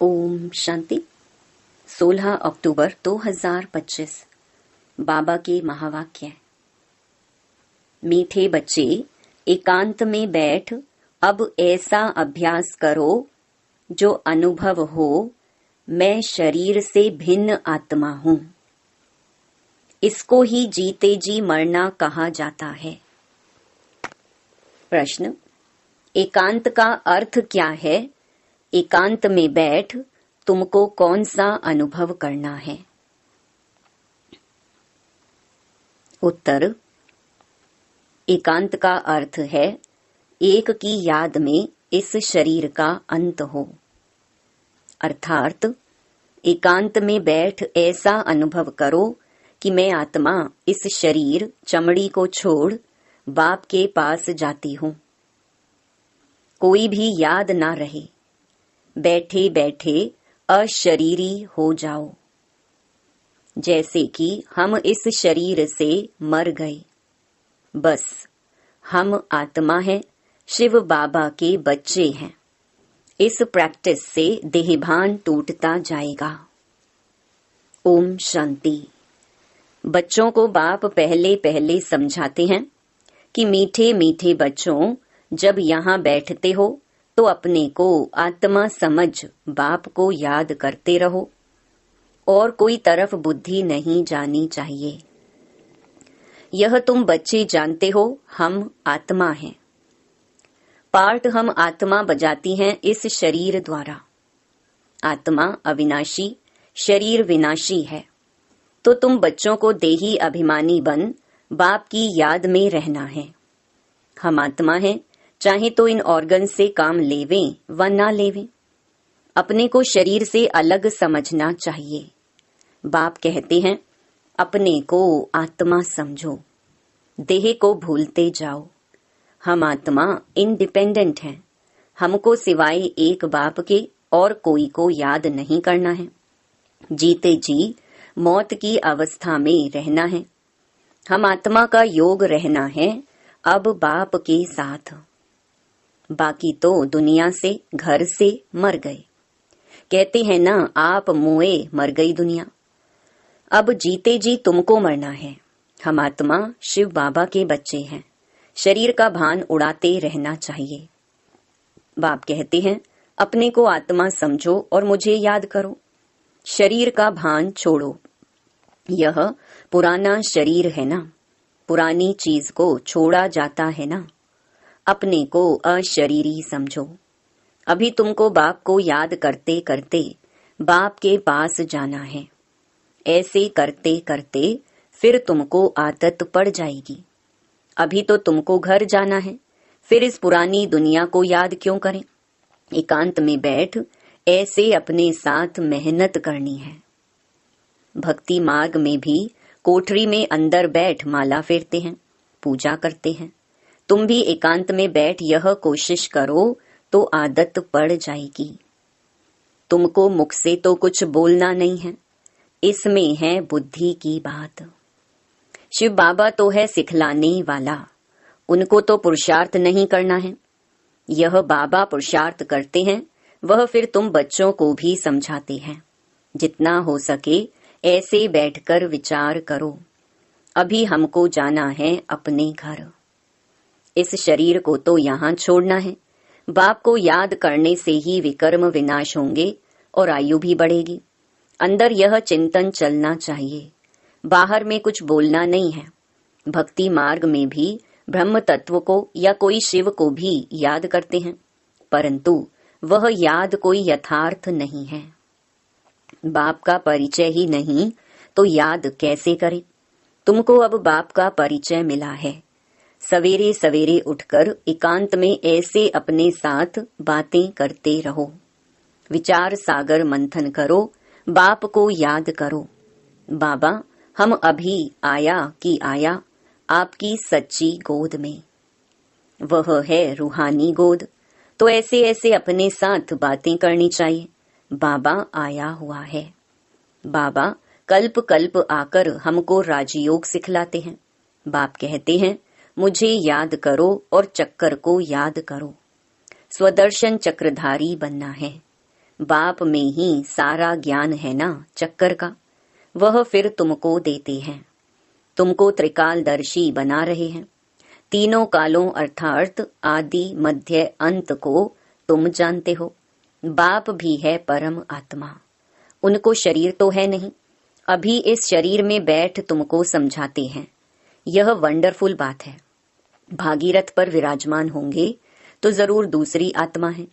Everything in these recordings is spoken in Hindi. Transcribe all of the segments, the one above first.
ओम शांति। 16 अक्टूबर 2025। बाबा के महावाक्य। मीठे बच्चे, एकांत में बैठ अब ऐसा अभ्यास करो जो अनुभव हो मैं शरीर से भिन्न आत्मा हूँ। इसको ही जीते जी मरना कहा जाता है। प्रश्न: एकांत का अर्थ क्या है? एकांत में बैठ तुमको कौन सा अनुभव करना है? उत्तर: एकांत का अर्थ है एक की याद में इस शरीर का अंत हो। अर्थात एकांत में बैठ ऐसा अनुभव करो कि मैं आत्मा इस शरीर चमड़ी को छोड़ बाप के पास जाती हूँ। कोई भी याद ना रहे, बैठे बैठे अशरीरी हो जाओ। जैसे कि हम इस शरीर से मर गए, बस हम आत्मा हैं, शिव बाबा के बच्चे हैं। इस प्रैक्टिस से देहभान टूटता जाएगा। ओम शांति। बच्चों को बाप पहले पहले समझाते हैं कि मीठे मीठे बच्चों, जब यहाँ बैठते हो तो अपने को आत्मा समझ बाप को याद करते रहो और कोई तरफ बुद्धि नहीं जानी चाहिए। यह तुम बच्चे जानते हो, हम आत्मा हैं। पार्ट हम आत्मा बजाती हैं इस शरीर द्वारा। आत्मा अविनाशी, शरीर विनाशी है। तो तुम बच्चों को देही अभिमानी बन बाप की याद में रहना है। हम आत्मा हैं, चाहे तो इन ऑर्गन से काम लेवें व ना लेवें। अपने को शरीर से अलग समझना चाहिए। बाप कहते हैं अपने को आत्मा समझो, देह को भूलते जाओ। हम आत्मा इंडिपेंडेंट हैं। हमको सिवाय एक बाप के और कोई को याद नहीं करना है। जीते जी मौत की अवस्था में रहना है। हम आत्मा का योग रहना है अब बाप के साथ। बाकी तो दुनिया से, घर से मर गए। कहते हैं ना, आप मुए मर गई दुनिया। अब जीते जी तुमको मरना है। हम आत्मा शिव बाबा के बच्चे हैं। शरीर का भान उड़ाते रहना चाहिए। बाप कहते हैं अपने को आत्मा समझो और मुझे याद करो। शरीर का भान छोड़ो। यह पुराना शरीर है ना, पुरानी चीज को छोड़ा जाता है ना। अपने को अशरीरी समझो। अभी तुमको बाप को याद करते करते बाप के पास जाना है। ऐसे करते करते फिर तुमको आदत पड़ जाएगी। अभी तो तुमको घर जाना है, फिर इस पुरानी दुनिया को याद क्यों करें? एकांत में बैठ ऐसे अपने साथ मेहनत करनी है। भक्ति मार्ग में भी कोठरी में अंदर बैठ माला फेरते हैं, पूजा करते हैं। तुम भी एकांत में बैठ यह कोशिश करो तो आदत पड़ जाएगी। तुमको मुख से तो कुछ बोलना नहीं है, इसमें है बुद्धि की बात। शिव बाबा तो है सिखलाने वाला, उनको तो पुरुषार्थ नहीं करना है। यह बाबा पुरुषार्थ करते हैं, वह फिर तुम बच्चों को भी समझाते हैं। जितना हो सके ऐसे बैठकर विचार करो। अभी हमको जाना है अपने घर। इस शरीर को तो यहाँ छोड़ना है। बाप को याद करने से ही विकर्म विनाश होंगे और आयु भी बढ़ेगी। अंदर यह चिंतन चलना चाहिए, बाहर में कुछ बोलना नहीं है। भक्ति मार्ग में भी ब्रह्म तत्व को या कोई शिव को भी याद करते हैं, परंतु वह याद कोई यथार्थ नहीं है। बाप का परिचय ही नहीं तो याद कैसे करें? तुमको अब बाप का परिचय मिला है। सवेरे सवेरे उठकर एकांत में ऐसे अपने साथ बातें करते रहो। विचार सागर मंथन करो, बाप को याद करो। बाबा, हम अभी आया कि आया आपकी सच्ची गोद में। वह है रूहानी गोद। तो ऐसे ऐसे अपने साथ बातें करनी चाहिए। बाबा आया हुआ है। बाबा कल्प कल्प आकर हमको राजयोग सिखलाते हैं। बाप कहते हैं मुझे याद करो और चक्कर को याद करो। स्वदर्शन चक्रधारी बनना है। बाप में ही सारा ज्ञान है ना चक्कर का, वह फिर तुमको देते हैं। तुमको त्रिकालदर्शी बना रहे हैं। तीनों कालों अर्थात आदि मध्य अंत को तुम जानते हो। बाप भी है परम आत्मा, उनको शरीर तो है नहीं। अभी इस शरीर में बैठ तुमको समझाते हैं। यह वंडरफुल बात है। भागीरथ पर विराजमान होंगे तो जरूर दूसरी आत्मा है।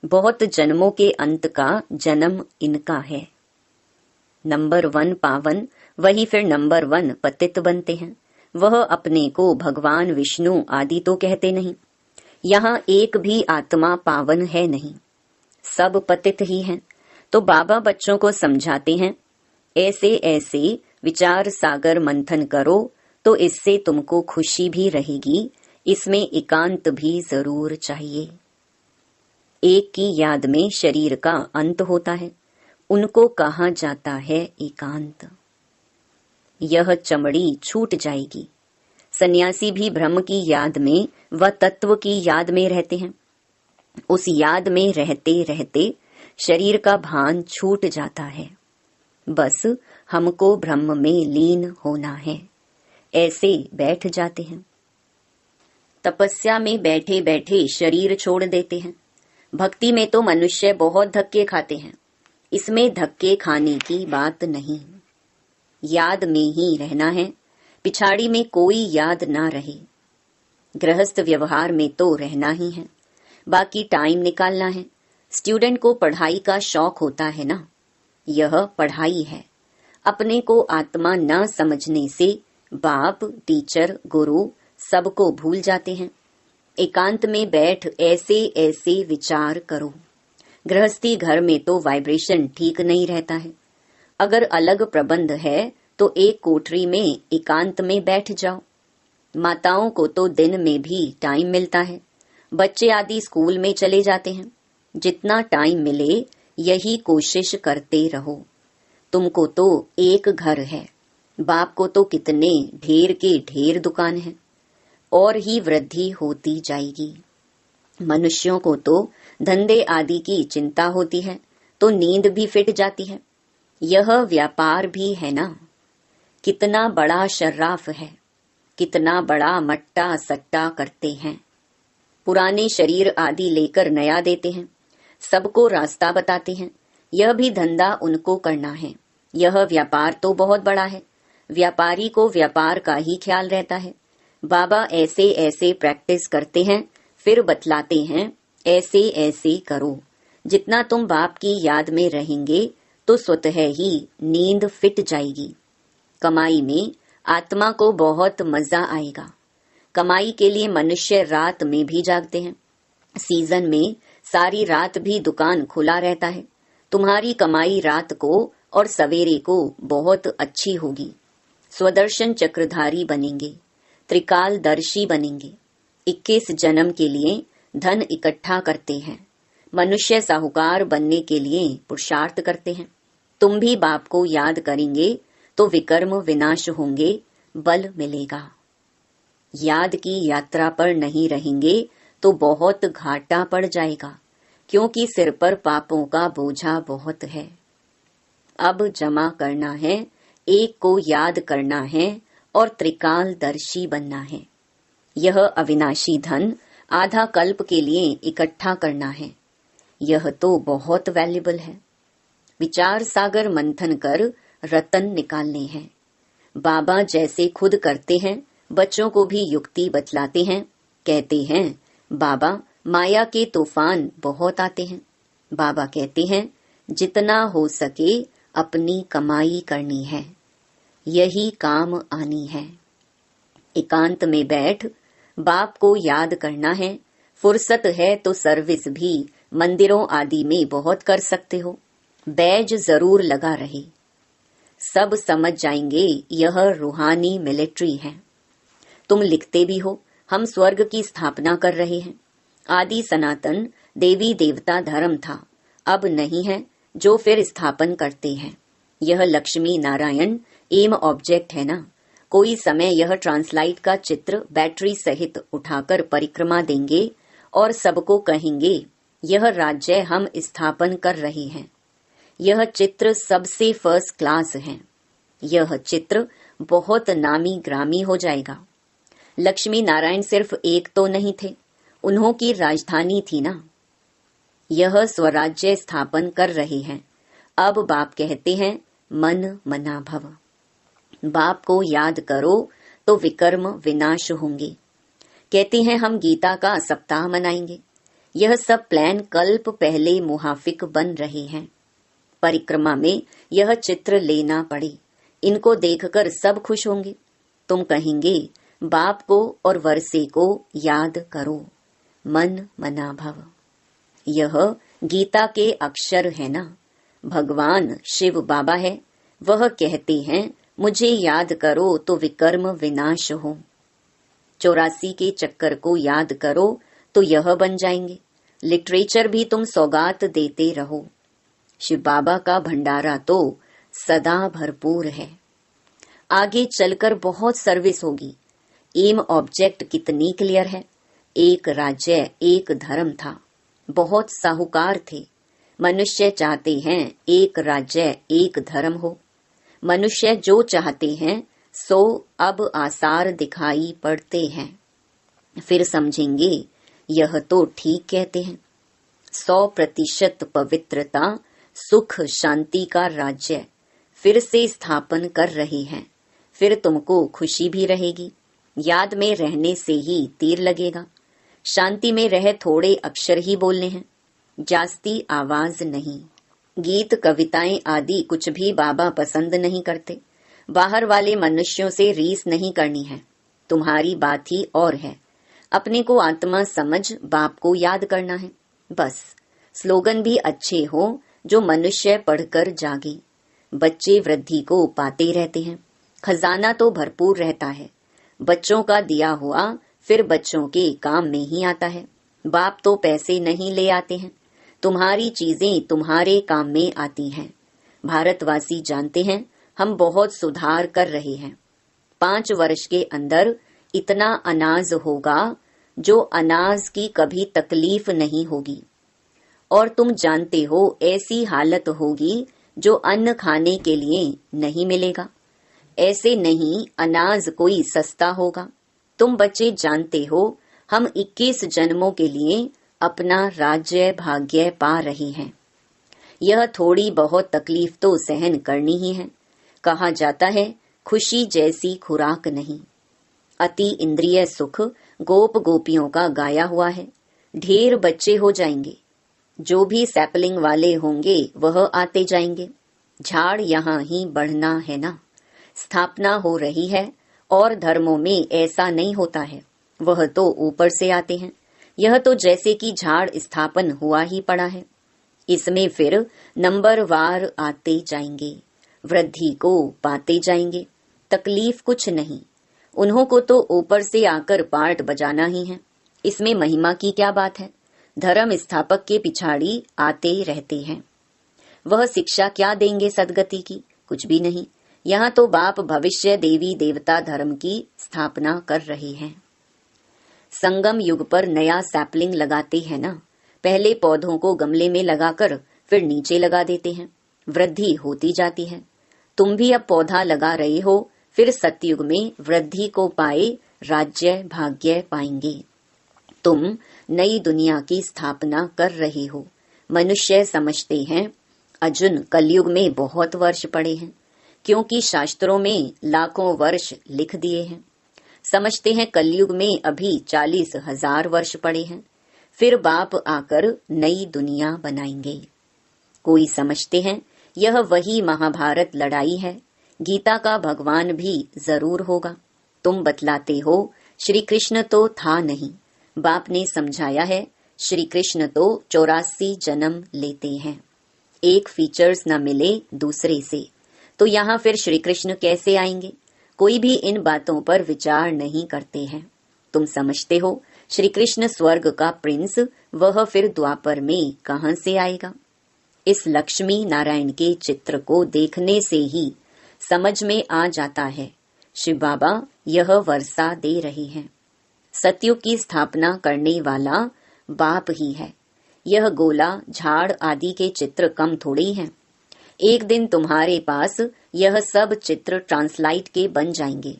बहुत जन्मों के अंत का जन्म इनका है। नंबर 1 पावन, वही फिर नंबर 1 पतित बनते हैं। वह अपने को भगवान विष्णु आदि तो कहते नहीं। यहाँ एक भी आत्मा पावन है नहीं, सब पतित ही हैं। तो बाबा बच्चों को समझाते हैं, ऐसे ऐसे विचार सागर मंथन करो तो इससे तुमको खुशी भी रहेगी। इसमें एकांत भी जरूर चाहिए। एक की याद में शरीर का अंत होता है, उनको कहा जाता है एकांत। यह चमड़ी छूट जाएगी। सन्यासी भी ब्रह्म की याद में व तत्व की याद में रहते हैं। उस याद में रहते रहते शरीर का भान छूट जाता है। बस हमको ब्रह्म में लीन होना है, ऐसे बैठ जाते हैं। तपस्या में बैठे बैठे शरीर छोड़ देते हैं। भक्ति में तो मनुष्य बहुत धक्के खाते हैं, इसमें धक्के खाने की बात नहीं। याद में ही रहना है, पिछाड़ी में कोई याद ना रहे। गृहस्थ व्यवहार में तो रहना ही है, बाकी टाइम निकालना है। स्टूडेंट को पढ़ाई का शौक होता है ना, यह पढ़ाई है। अपने को आत्मा न समझने से बाप, टीचर, गुरु सबको भूल जाते हैं। एकांत में बैठ ऐसे ऐसे विचार करो। गृहस्थी घर में तो वाइब्रेशन ठीक नहीं रहता है। अगर अलग प्रबंध है तो एक कोठरी में एकांत में बैठ जाओ। माताओं को तो दिन में भी टाइम मिलता है। बच्चे आदि स्कूल में चले जाते हैं। जितना टाइम मिले यही कोशिश करते रहो। तुमको तो एक घर है, बाप को तो कितने ढेर के ढेर दुकान है, और ही वृद्धि होती जाएगी। मनुष्यों को तो धंधे आदि की चिंता होती है तो नींद भी फिट जाती है। यह व्यापार भी है ना। कितना बड़ा शर्राफ है, कितना बड़ा मट्टा सट्टा करते हैं। पुराने शरीर आदि लेकर नया देते हैं, सबको रास्ता बताते हैं। यह भी धंधा उनको करना है। यह व्यापार तो बहुत बड़ा है। व्यापारी को व्यापार का ही ख्याल रहता है। बाबा ऐसे ऐसे प्रैक्टिस करते हैं, फिर बतलाते हैं ऐसे ऐसे करो। जितना तुम बाप की याद में रहेंगे तो स्वतः ही नींद फिट जाएगी। कमाई में आत्मा को बहुत मजा आएगा। कमाई के लिए मनुष्य रात में भी जागते हैं। सीजन में सारी रात भी दुकान खुला रहता है। तुम्हारी कमाई रात को और सवेरे को बहुत अच्छी होगी। स्वदर्शन चक्रधारी बनेंगे, त्रिकालदर्शी बनेंगे। 21 जन्म के लिए धन इकट्ठा करते हैं। मनुष्य साहूकार बनने के लिए पुरुषार्थ करते हैं। तुम भी बाप को याद करेंगे तो विकर्म विनाश होंगे, बल मिलेगा। याद की यात्रा पर नहीं रहेंगे तो बहुत घाटा पड़ जाएगा, क्योंकि सिर पर पापों का बोझा बहुत है। अब जमा करना है, एक को याद करना है और त्रिकालदर्शी बनना है। यह अविनाशी धन आधा कल्प के लिए इकट्ठा करना है। यह तो बहुत वैल्यूबल है। विचार सागर मंथन कर रतन निकालने हैं। बाबा जैसे खुद करते हैं, बच्चों को भी युक्ति बतलाते हैं। कहते हैं बाबा माया के तूफान बहुत आते हैं। बाबा कहते हैं जितना हो सके अपनी कमाई करनी है, यही काम आनी है। एकांत में बैठ बाप को याद करना है। फुर्सत है तो सर्विस भी मंदिरों आदि में बहुत कर सकते हो। बैज जरूर लगा रहे। सब समझ जाएंगे यह रूहानी मिलिट्री है। तुम लिखते भी हो, हम स्वर्ग की स्थापना कर रहे हैं। आदि सनातन देवी देवता धर्म था, अब नहीं है, जो फिर स्थापन करते हैं। यह लक्ष्मी नारायण एम ऑब्जेक्ट है ना। कोई समय यह ट्रांसलाइट का चित्र बैटरी सहित उठाकर परिक्रमा देंगे और सबको कहेंगे यह राज्य हम स्थापन कर रहे हैं। यह चित्र सबसे फर्स्ट क्लास है। यह चित्र बहुत नामी ग्रामी हो जाएगा। लक्ष्मी नारायण सिर्फ एक तो नहीं थे, उन्हों की राजधानी थी ना। यह स्वराज्य स्थापन कर रहे हैं। अब बाप कहते हैं मन मना भव। बाप को याद करो तो विकर्म विनाश होंगे। कहते हैं हम गीता का सप्ताह मनाएंगे। यह सब प्लान कल्प पहले मुहाफिक बन रहे हैं। परिक्रमा में यह चित्र लेना पड़े। इनको देखकर सब खुश होंगे। तुम कहेंगे बाप को और वर्षे को याद करो, मन मना भव। यह गीता के अक्षर है ना। भगवान शिव बाबा है। वह कहते हैं मुझे याद करो तो विकर्म विनाश हो। 84 के चक्कर को याद करो तो यह बन जाएंगे। लिटरेचर भी तुम सौगात देते रहो। शिव बाबा का भंडारा तो सदा भरपूर है। आगे चलकर बहुत सर्विस होगी। एम ऑब्जेक्ट कितनी क्लियर है। एक राज्य एक धर्म था। बहुत साहूकार थे। मनुष्य चाहते हैं एक राज्य एक धर्म हो। मनुष्य जो चाहते हैं सो अब आसार दिखाई पड़ते हैं। फिर समझेंगे यह तो ठीक कहते हैं। 100% पवित्रता सुख शांति का राज्य फिर से स्थापन कर रही है। फिर तुमको खुशी भी रहेगी। याद में रहने से ही तीर लगेगा। शांति में रह थोड़े अक्षर ही बोलने हैं, जास्ती आवाज नहीं। गीत कविताएं आदि कुछ भी बाबा पसंद नहीं करते। बाहर वाले मनुष्यों से रीस नहीं करनी है। तुम्हारी बात ही और है। अपने को आत्मा समझ बाप को याद करना है बस। स्लोगन भी अच्छे हो जो मनुष्य पढ़कर जागे। बच्चे वृद्धि को पाते रहते हैं। खजाना तो भरपूर रहता है। बच्चों का दिया हुआ फिर बच्चों के काम में ही आता है। बाप तो पैसे नहीं ले आते हैं। तुम्हारी चीजें तुम्हारे काम में आती हैं। भारतवासी जानते हैं हम बहुत सुधार कर रहे हैं। 5 वर्ष के अंदर इतना अनाज होगा जो अनाज की कभी तकलीफ नहीं होगी। और तुम जानते हो ऐसी हालत होगी जो अन्न खाने के लिए नहीं मिलेगा। ऐसे नहीं अनाज कोई सस्ता होगा। तुम बच्चे जानते हो हम 21 जन्मों के लिए अपना राज्य भाग्य पा रहे हैं। यह थोड़ी बहुत तकलीफ तो सहन करनी ही है। कहा जाता है खुशी जैसी खुराक नहीं। अति इंद्रिय सुख गोप गोपियों का गाया हुआ है। ढेर बच्चे हो जाएंगे। जो भी सैपलिंग वाले होंगे वह आते जाएंगे। झाड़ यहाँ ही बढ़ना है ना। स्थापना हो रही है और धर्मों में ऐसा नहीं होता है। वह तो ऊपर से आते हैं। यह तो जैसे कि झाड़ स्थापन हुआ ही पड़ा है। इसमें फिर नंबरवार आते जाएंगे। वृद्धि को पाते जाएंगे। तकलीफ कुछ नहीं। उन्हों को तो ऊपर से आकर पार्ट बजाना ही है। इसमें महिमा की क्या बात है। धर्म स्थापक के पिछाड़ी आते रहते हैं। वह शिक्षा क्या देंगे सदगति की। कुछ भी नहीं। यहाँ तो बाप भविष्य देवी देवता धर्म की स्थापना कर रहे हैं। संगम युग पर नया सैपलिंग लगाते हैं ना। पहले पौधों को गमले में लगाकर फिर नीचे लगा देते हैं। वृद्धि होती जाती है। तुम भी अब पौधा लगा रहे हो। फिर सतयुग में वृद्धि को पाए राज्य भाग्य पाएंगे। तुम नई दुनिया की स्थापना कर रहे हो। मनुष्य समझते हैं अर्जुन कलयुग में बहुत वर्ष पड़े हैं, क्योंकि शास्त्रों में लाखों वर्ष लिख दिए हैं। समझते हैं कलयुग में अभी 40,000 वर्ष पड़े हैं। फिर बाप आकर नई दुनिया बनाएंगे। कोई समझते हैं यह वही महाभारत लड़ाई है। गीता का भगवान भी जरूर होगा। तुम बतलाते हो श्री कृष्ण तो था नहीं। बाप ने समझाया है श्री कृष्ण तो 84 जन्म लेते हैं। एक फीचर्स न मिले दूसरे से, तो यहाँ फिर श्री कृष्ण कैसे आएंगे। कोई भी इन बातों पर विचार नहीं करते हैं। तुम समझते हो श्री कृष्ण स्वर्ग का प्रिंस, वह फिर द्वापर में कहां से आएगा। इस लक्ष्मी नारायण के चित्र को देखने से ही समझ में आ जाता है शिव बाबा यह वर्षा दे रहे हैं। सतयुग की स्थापना करने वाला बाप ही है। यह गोला, झाड़ आदि के चित्र कम थोड़ी हैं। एक दिन तुम्हारे पास यह सब चित्र ट्रांसलाइट के बन जाएंगे।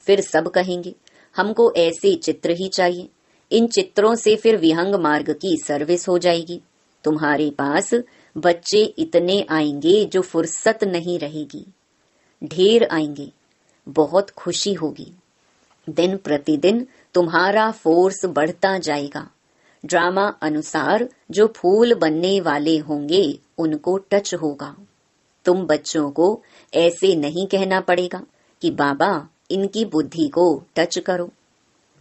फिर सब कहेंगे हमको ऐसे चित्र ही चाहिए। इन चित्रों से फिर विहंग मार्ग की सर्विस हो जाएगी। तुम्हारे पास बच्चे इतने आएंगे जो फुर्सत नहीं रहेगी। ढेर आएंगे, बहुत खुशी होगी। दिन प्रतिदिन तुम्हारा फोर्स बढ़ता जाएगा। ड्रामा अनुसार जो फूल बनने वाले होंगे उनको टच होगा। तुम बच्चों को ऐसे नहीं कहना पड़ेगा कि बाबा इनकी बुद्धि को टच करो।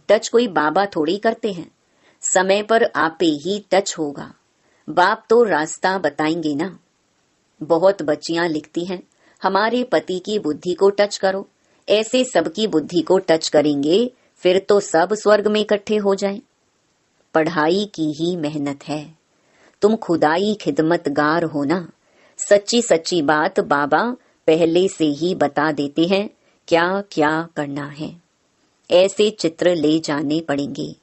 टच कोई बाबा थोड़ी करते हैं, समय पर आपे ही टच होगा। बाप तो रास्ता बताएंगे ना। बहुत बच्चियां लिखती हैं हमारे पति की बुद्धि को टच करो। ऐसे सबकी बुद्धि को टच करेंगे फिर तो सब स्वर्ग में इकट्ठे हो जाएं। पढ़ाई की ही मेहनत है। तुम खुदाई खिदमतगार हो ना। सच्ची सच्ची बात बाबा पहले से ही बता देते हैं क्या क्या करना है। ऐसे चित्र ले जाने पड़ेंगे,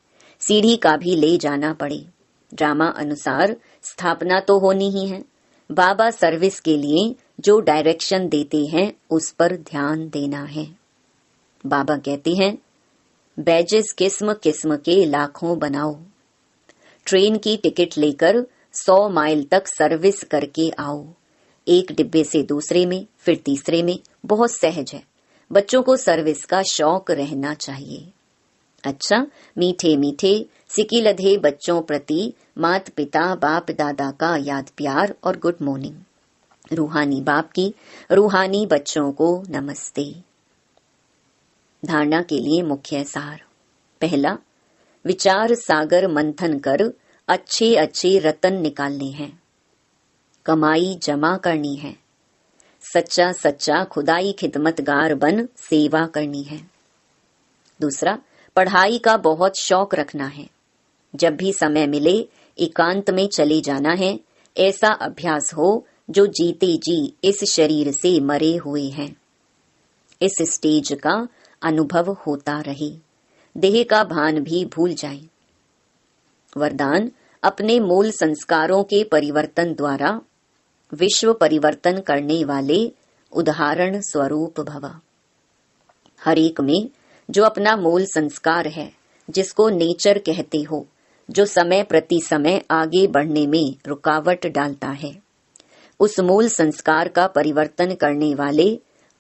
सीढ़ी का भी ले जाना पड़े। ड्रामा अनुसार स्थापना तो होनी ही है। बाबा सर्विस के लिए जो डायरेक्शन देते हैं उस पर ध्यान देना है। बाबा कहते हैं बैजेस किस्म किस्म के लाखों बनाओ। ट्रेन की टिकट लेकर 100 माइल तक सर्विस करके आओ। एक डिब्बे से दूसरे में, फिर तीसरे में। बहुत सहज है। बच्चों को सर्विस का शौक रहना चाहिए। अच्छा, मीठे मीठे सिकी लधे बच्चों प्रति मात पिता बाप दादा का याद प्यार और गुड मॉर्निंग। रूहानी बाप की रूहानी बच्चों को नमस्ते। धारणा के लिए मुख्य सार। पहला, विचार सागर मंथन कर अच्छे अच्छे रतन निकालने हैं। कमाई जमा करनी है। सच्चा सच्चा खुदाई खिदमतगार बन सेवा करनी है। दूसरा, पढ़ाई का बहुत शौक रखना है। जब भी समय मिले एकांत में चले जाना है। ऐसा अभ्यास हो जो जीते जी इस शरीर से मरे हुए हैं। इस स्टेज का अनुभव होता रहे, देह का भान भी भूल जाए। वरदान, अपने मूल संस्कारों के परिवर्तन द्वारा विश्व परिवर्तन करने वाले उदाहरण स्वरूप भव। हर एक में जो अपना मूल संस्कार है, जिसको नेचर कहते हो, जो समय प्रति समय आगे बढ़ने में रुकावट डालता है, उस मूल संस्कार का परिवर्तन करने वाले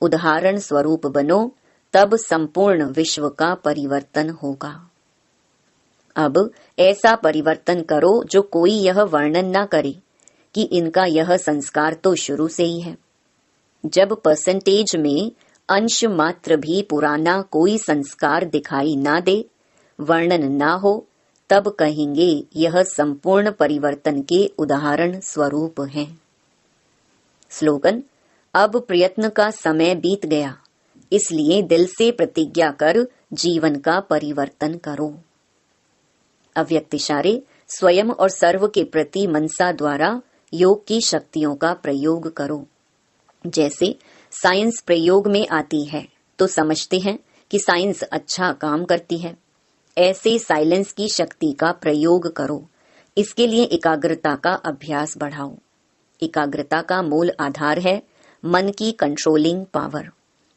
उदाहरण स्वरूप बनो। तब संपूर्ण विश्व का परिवर्तन होगा। अब ऐसा परिवर्तन करो जो कोई यह वर्णन ना करे कि इनका यह संस्कार तो शुरू से ही है। जब परसेंटेज में अंश मात्र भी पुराना कोई संस्कार दिखाई ना दे, वर्णन ना हो, तब कहेंगे यह संपूर्ण परिवर्तन के उदाहरण स्वरूप हैं। स्लोगन, अब प्रयत्न का समय बीत गया, इसलिए दिल से प्रतिज्ञा कर जीवन का परिवर्तन करो। अव्यक्त इशारे स्वयं और सर्व के प्रति मनसा द्वारा योग की शक्तियों का प्रयोग करो। जैसे साइंस प्रयोग में आती है तो समझते हैं कि साइंस अच्छा काम करती है। ऐसे साइलेंस की शक्ति का प्रयोग करो। इसके लिए एकाग्रता का अभ्यास बढ़ाओ। एकाग्रता का मूल आधार है मन की कंट्रोलिंग पावर,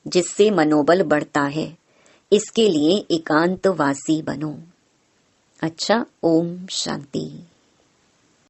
जिससे मनोबल बढ़ता है। इसके लिए एकांतवासी बनो। अच्छा, ओम शांति।